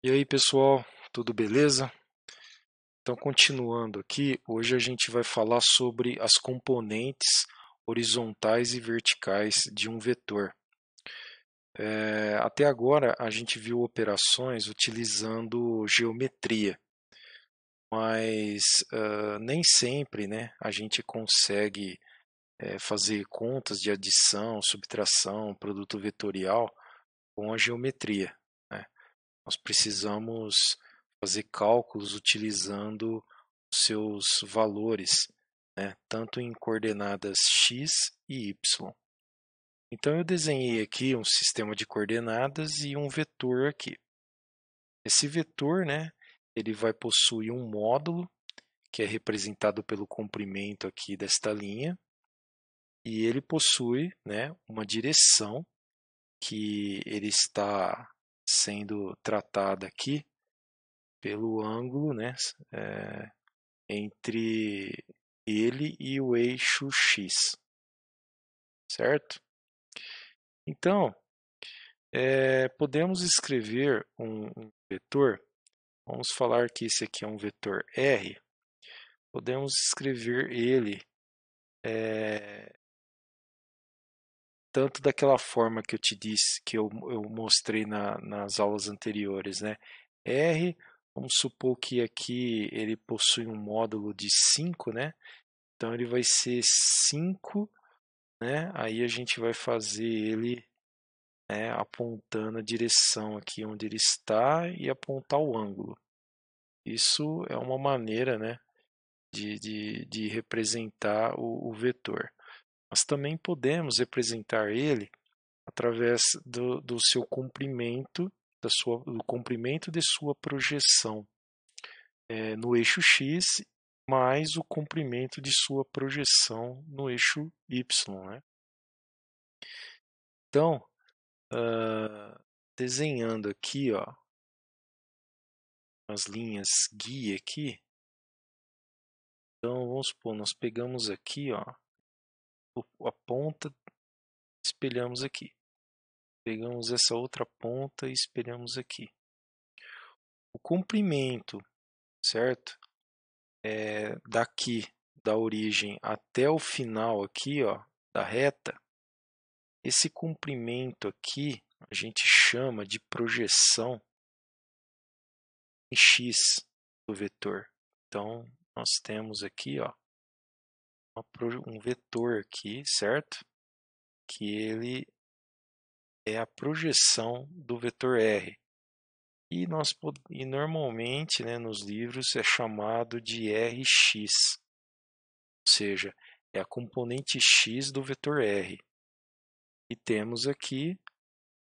E aí, pessoal, tudo beleza? Então, continuando aqui, hoje a gente vai falar sobre as componentes horizontais e verticais de um vetor. Até agora, a gente viu operações utilizando geometria, mas nem sempre, né, a gente consegue fazer contas de adição, subtração, produto vetorial com a geometria, né? Nós precisamos fazer cálculos utilizando os seus valores, né, tanto em coordenadas x e y. Então eu desenhei aqui um sistema de coordenadas e um vetor aqui. Esse vetor, né, ele vai possuir um módulo que é representado pelo comprimento aqui desta linha, e ele possui, né, uma direção que ele está sendo tratada aqui pelo ângulo, né, entre ele e o eixo x, certo? Então, podemos escrever um vetor, vamos falar que esse aqui é um vetor R, podemos escrever ele tanto daquela forma que eu te disse, que eu mostrei nas aulas anteriores, né? R, vamos supor que aqui ele possui um módulo de 5, né? Então ele vai ser 5, né? Aí a gente vai fazer ele, né, apontando a direção aqui onde ele está e apontar o ângulo. Isso é uma maneira, né, de representar o vetor. Mas também podemos representar ele através do seu comprimento, do comprimento de sua projeção no eixo x, mais o comprimento de sua projeção no eixo y, né? Então, desenhando aqui, ó, as linhas guia aqui. Então, vamos supor, nós pegamos aqui, ó, a ponta, espelhamos aqui. Pegamos essa outra ponta e espelhamos aqui. O comprimento, certo? Daqui, da origem até o final aqui, ó, da reta, esse comprimento aqui a gente chama de projeção em x do vetor. Então, nós temos aqui, ó, um vetor aqui, certo? Que ele é a projeção do vetor R. E normalmente, né, nos livros é chamado de Rx, ou seja, é a componente x do vetor R. E temos aqui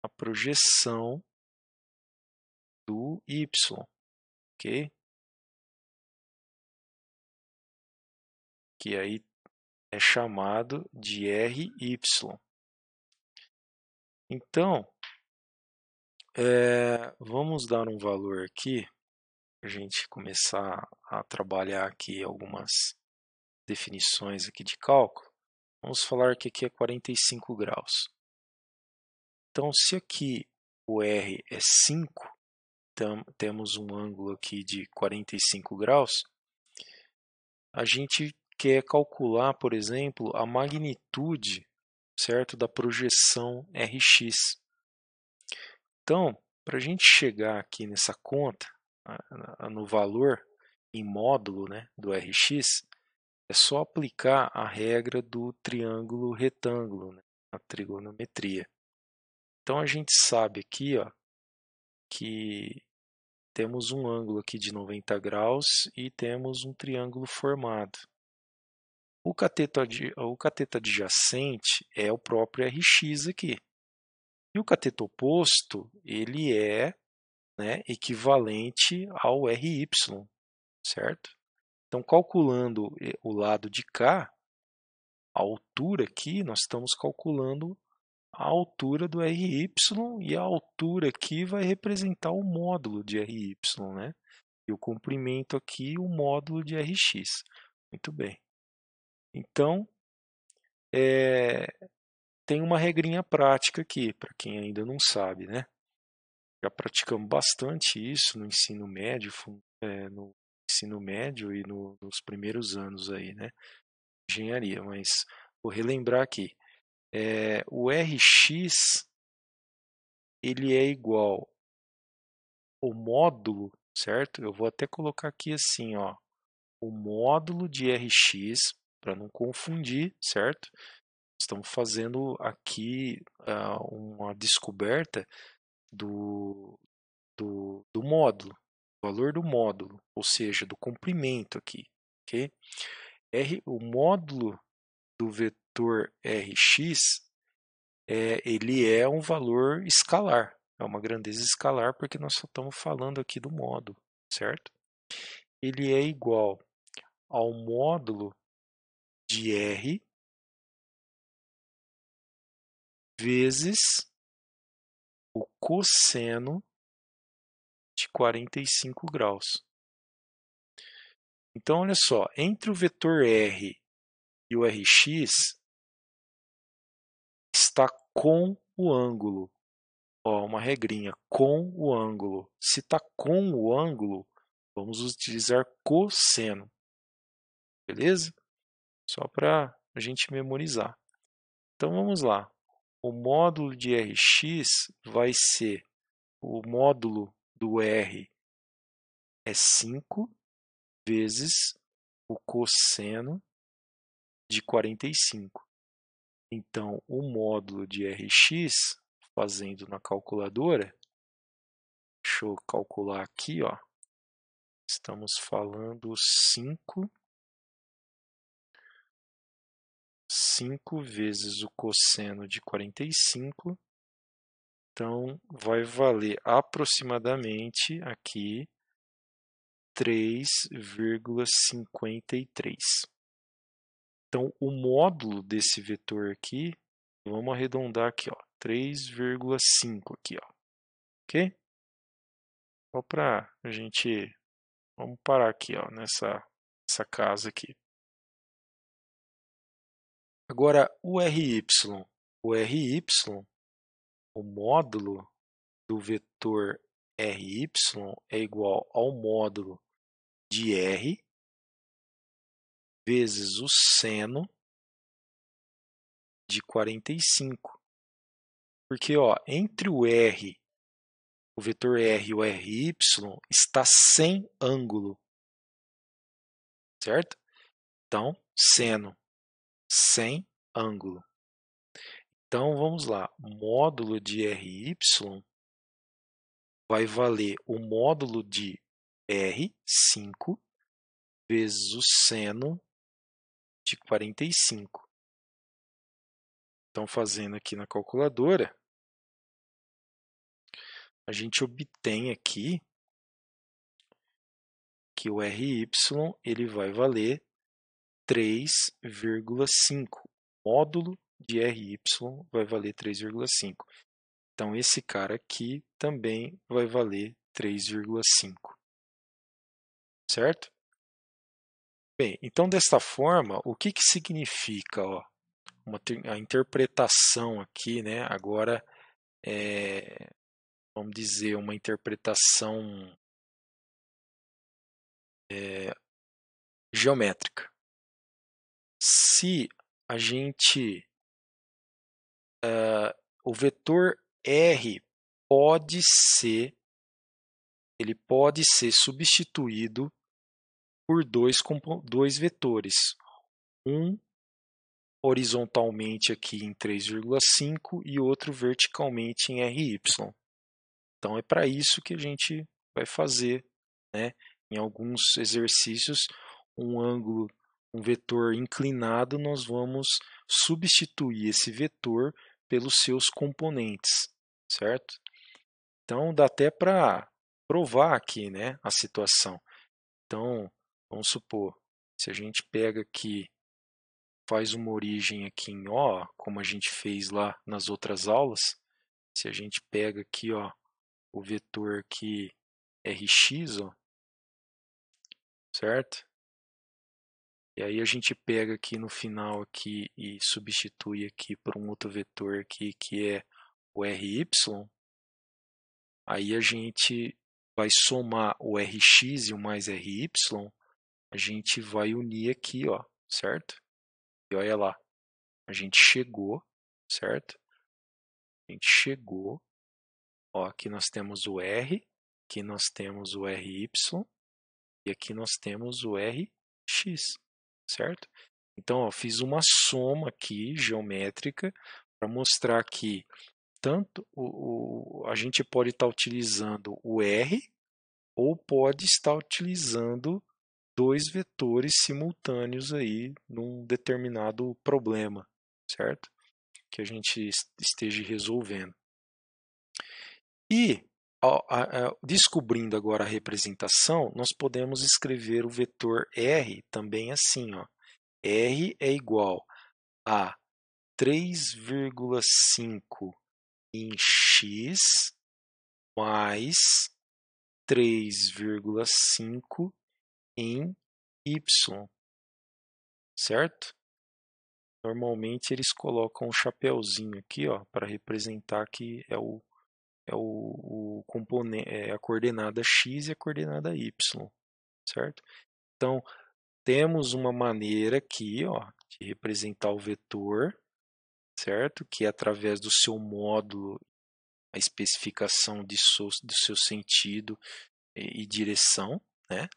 a projeção do y, ok? Que aí é chamado de Ry. Então, vamos dar um valor aqui, para a gente começar a trabalhar aqui algumas definições aqui de cálculo. Vamos falar que aqui é 45 graus. Então, se aqui o R é 5, então temos um ângulo aqui de 45 graus, a gente quer calcular, por exemplo, a magnitude, certo, da projeção Rx. Então, para a gente chegar aqui nessa conta, no valor em módulo, né, do Rx, é só aplicar a regra do triângulo retângulo, né, na trigonometria. Então a gente sabe aqui, ó, que temos um ângulo aqui de 90 graus e temos um triângulo formado. O cateto adjacente é o próprio Rx aqui. E o cateto oposto, ele é, né, equivalente ao Ry, certo? Então, calculando o lado de cá, a altura aqui, nós estamos calculando a altura do Ry, e a altura aqui vai representar o módulo de Ry, né? E o comprimento aqui, o módulo de Rx. Muito bem. Então, tem uma regrinha prática aqui, para quem ainda não sabe, né? Já praticamos bastante isso no ensino médio, no ensino médio e nos primeiros anos aí, né? Engenharia, mas vou relembrar aqui. O Rx ele é igual ao módulo, certo? Eu vou até colocar aqui assim, ó, o módulo de Rx, para não confundir, certo? Estamos fazendo aqui uma descoberta do módulo, valor do módulo, ou seja, do comprimento aqui, ok? O módulo do vetor Rx, ele é um valor escalar, é uma grandeza escalar porque nós só estamos falando aqui do módulo, certo? Ele é igual ao módulo de R vezes o cosseno de 45 graus. Então, olha só, entre o vetor R e o Rx está com o ângulo. Ó, uma regrinha, com o ângulo. Se está com o ângulo, vamos utilizar cosseno. Beleza? Só para a gente memorizar. Então, vamos lá. O módulo de Rx vai ser o módulo do R é 5 vezes o cosseno de 45. Então, o módulo de Rx, fazendo na calculadora, deixa eu calcular aqui, ó. Estamos falando 5 vezes o cosseno de 45. Então, vai valer aproximadamente aqui 3,53. Então, o módulo desse vetor aqui, vamos arredondar aqui, ó, 3,5 aqui, ó. Ok? Só para a gente, vamos parar aqui, ó, nessa casa aqui. Agora, o RY. O RY, o módulo do vetor RY é igual ao módulo de R vezes o seno de 45. Porque, ó, entre o R, o vetor R e o RY está sem ângulo, certo? Então, seno sem ângulo. Então, vamos lá. Módulo de RY vai valer o módulo de R, 5, vezes o seno de 45. Então, fazendo aqui na calculadora, a gente obtém aqui que o RY ele vai valer 3,5. Módulo de RY vai valer 3,5. Então, esse cara aqui também vai valer 3,5. Certo? Bem, então, desta forma, o que significa, ó, a interpretação aqui, né? Agora, vamos dizer, uma interpretação geométrica. Se a gente, o vetor R ele pode ser substituído por dois vetores, um horizontalmente aqui em 3,5 e outro verticalmente em RY. Então é para isso que a gente vai fazer, né, em alguns exercícios, um vetor inclinado, nós vamos substituir esse vetor pelos seus componentes, certo? Então dá até para provar aqui, né, a situação. Então, vamos supor, se a gente pega aqui, faz uma origem aqui em O, como a gente fez lá nas outras aulas, se a gente pega aqui, ó, o vetor aqui Rx, ó, certo? E aí a gente pega aqui no final aqui e substitui aqui por um outro vetor aqui que é o Ry. Aí a gente vai somar o Rx e o mais Ry, a gente vai unir aqui, ó, certo? E olha lá, a gente chegou, certo? A gente chegou, ó, aqui nós temos o R, aqui nós temos o Ry e aqui nós temos o Rx, certo? Então, ó, fiz uma soma aqui geométrica para mostrar que tanto a gente pode estar utilizando o R ou pode estar utilizando dois vetores simultâneos aí num determinado problema, certo? Que a gente esteja resolvendo. E descobrindo agora a representação, nós podemos escrever o vetor R também assim, ó. R é igual a 3,5 em x mais 3,5 em y, certo? Normalmente eles colocam um chapeuzinho aqui, ó, para representar que o componente, a coordenada x e a coordenada y, certo? Então, temos uma maneira aqui, ó, de representar o vetor, certo? Que é através do seu módulo, a especificação do seu sentido e direção, né?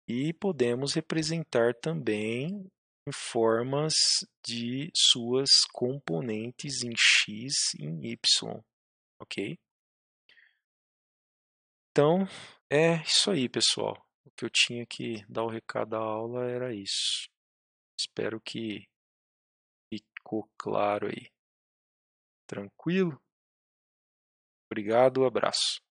E podemos representar também em formas de suas componentes em x e em y, ok? Então, é isso aí, pessoal. O que eu tinha que dar o recado da aula era isso. Espero que ficou claro aí. Tranquilo? Obrigado, abraço.